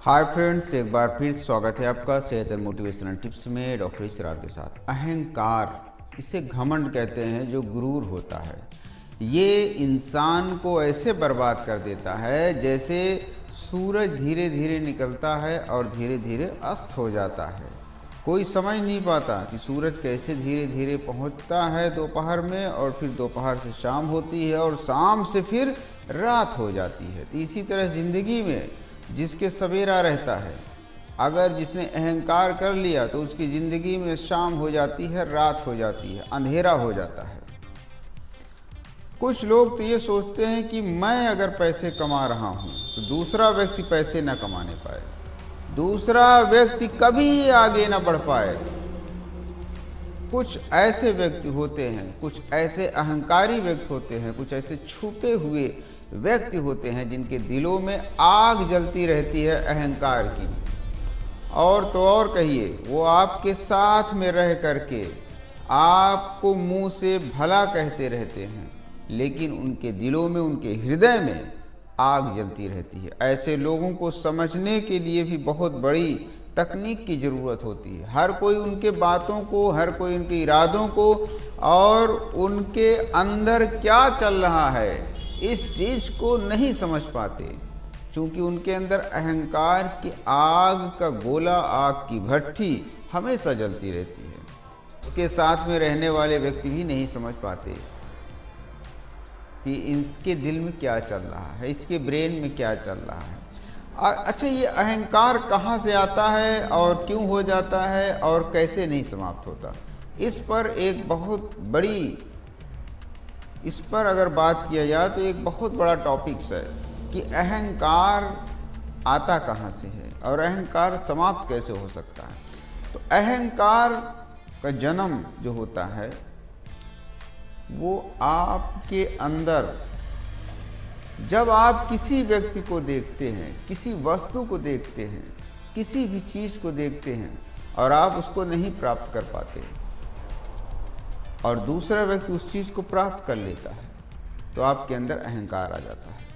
Hi friends, एक बार फिर स्वागत है आपका सेहत एंड मोटिवेशनल टिप्स में डॉक्टर इसरार के साथ। अहंकार, इसे घमंड कहते हैं, जो गुरूर होता है, ये इंसान को ऐसे बर्बाद कर देता है जैसे सूरज धीरे धीरे निकलता है और धीरे धीरे अस्त हो जाता है। कोई समझ नहीं पाता कि सूरज कैसे धीरे धीरे पहुंचता है दोपहर में, और फिर दोपहर से शाम होती है और शाम से फिर रात हो जाती है। तो इसी तरह ज़िंदगी में जिसके सवेरा रहता है, अगर जिसने अहंकार कर लिया तो उसकी ज़िंदगी में शाम हो जाती है, रात हो जाती है, अंधेरा हो जाता है। कुछ लोग तो ये सोचते हैं कि मैं अगर पैसे कमा रहा हूँ तो दूसरा व्यक्ति पैसे न कमाने पाए, दूसरा व्यक्ति कभी आगे न बढ़ पाए। कुछ ऐसे व्यक्ति होते हैं, कुछ ऐसे अहंकारी व्यक्ति होते हैं, कुछ ऐसे छुपे हुए व्यक्ति होते हैं जिनके दिलों में आग जलती रहती है अहंकार की। और तो और कहिए, वो आपके साथ में रह करके आपको मुंह से भला कहते रहते हैं, लेकिन उनके दिलों में, उनके हृदय में आग जलती रहती है। ऐसे लोगों को समझने के लिए भी बहुत बड़ी तकनीक की ज़रूरत होती है। हर कोई उनके बातों को, हर कोई उनके इरादों को और उनके अंदर क्या चल रहा है, इस चीज़ को नहीं समझ पाते, क्योंकि उनके अंदर अहंकार की आग का गोला, आग की भट्ठी हमेशा जलती रहती है। उसके साथ में रहने वाले व्यक्ति भी नहीं समझ पाते कि इसके दिल में क्या चल रहा है, इसके ब्रेन में क्या चल रहा है। अच्छा, ये अहंकार कहाँ से आता है और क्यों हो जाता है और कैसे नहीं समाप्त होता, इस पर अगर बात किया जाए तो एक बहुत बड़ा टॉपिक्स है कि अहंकार आता कहाँ से है और अहंकार समाप्त कैसे हो सकता है। तो अहंकार का जन्म जो होता है वो आपके अंदर, जब आप किसी व्यक्ति को देखते हैं, किसी वस्तु को देखते हैं, किसी भी चीज़ को देखते हैं और आप उसको नहीं प्राप्त कर पाते और दूसरा व्यक्ति उस चीज़ को प्राप्त कर लेता है, तो आपके अंदर अहंकार आ जाता है।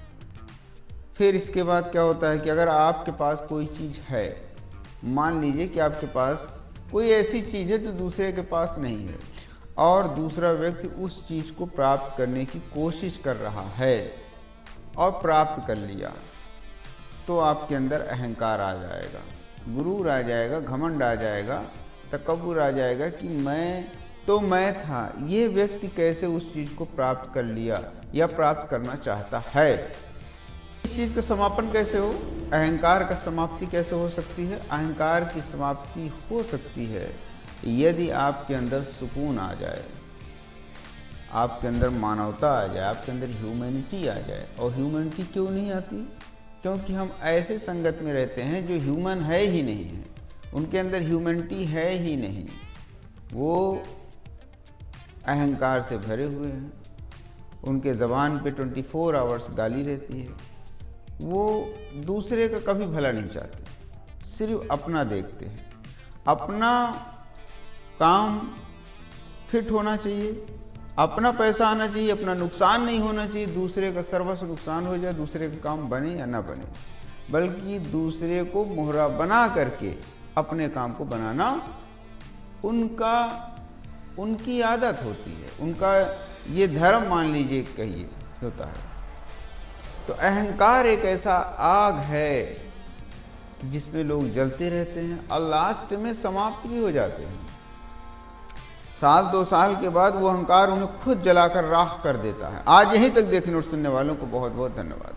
फिर इसके बाद क्या होता है कि अगर आपके पास कोई चीज़ है, मान लीजिए कि आपके पास कोई ऐसी चीज़ है जो दूसरे के पास नहीं है, और दूसरा व्यक्ति उस चीज़ को प्राप्त करने की कोशिश कर रहा है और प्राप्त कर लिया, तो आपके अंदर अहंकार आ जाएगा, गुरूर आ जाएगा, घमंड आ जाएगा, तकब्बुर आ जाएगा कि मैं था, ये व्यक्ति कैसे उस चीज़ को प्राप्त कर लिया या प्राप्त करना चाहता है। इस चीज़ का समापन कैसे हो, अहंकार का समाप्ति कैसे हो सकती है? अहंकार की समाप्ति हो सकती है यदि आपके अंदर सुकून आ जाए, आपके अंदर मानवता आ जाए, आपके अंदर ह्यूमैनिटी आ जाए। और ह्यूमैनिटी क्यों नहीं आती? क्योंकि हम ऐसे संगत में रहते हैं जो ह्यूमन है ही नहीं है, उनके अंदर ह्यूमैनिटी है ही नहीं, वो अहंकार से भरे हुए हैं, उनके ज़बान पे 24 आवर्स गाली रहती है, वो दूसरे का कभी भला नहीं चाहते, सिर्फ अपना देखते हैं। अपना काम फिट होना चाहिए, अपना पैसा आना चाहिए, अपना नुकसान नहीं होना चाहिए, दूसरे का सर्वस्व नुकसान हो जाए, दूसरे का काम बने या ना बने, बल्कि दूसरे को मोहरा बना करके अपने काम को बनाना उनकी आदत होती है, उनका ये धर्म मान लीजिए कहिए होता है। तो अहंकार एक ऐसा आग है कि जिसमें लोग जलते रहते हैं और लास्ट में समाप्त भी हो जाते हैं। 1-2 साल के बाद वो अहंकार उन्हें खुद जलाकर राख कर देता है। आज यहीं तक देखने और सुनने वालों को बहुत बहुत धन्यवाद।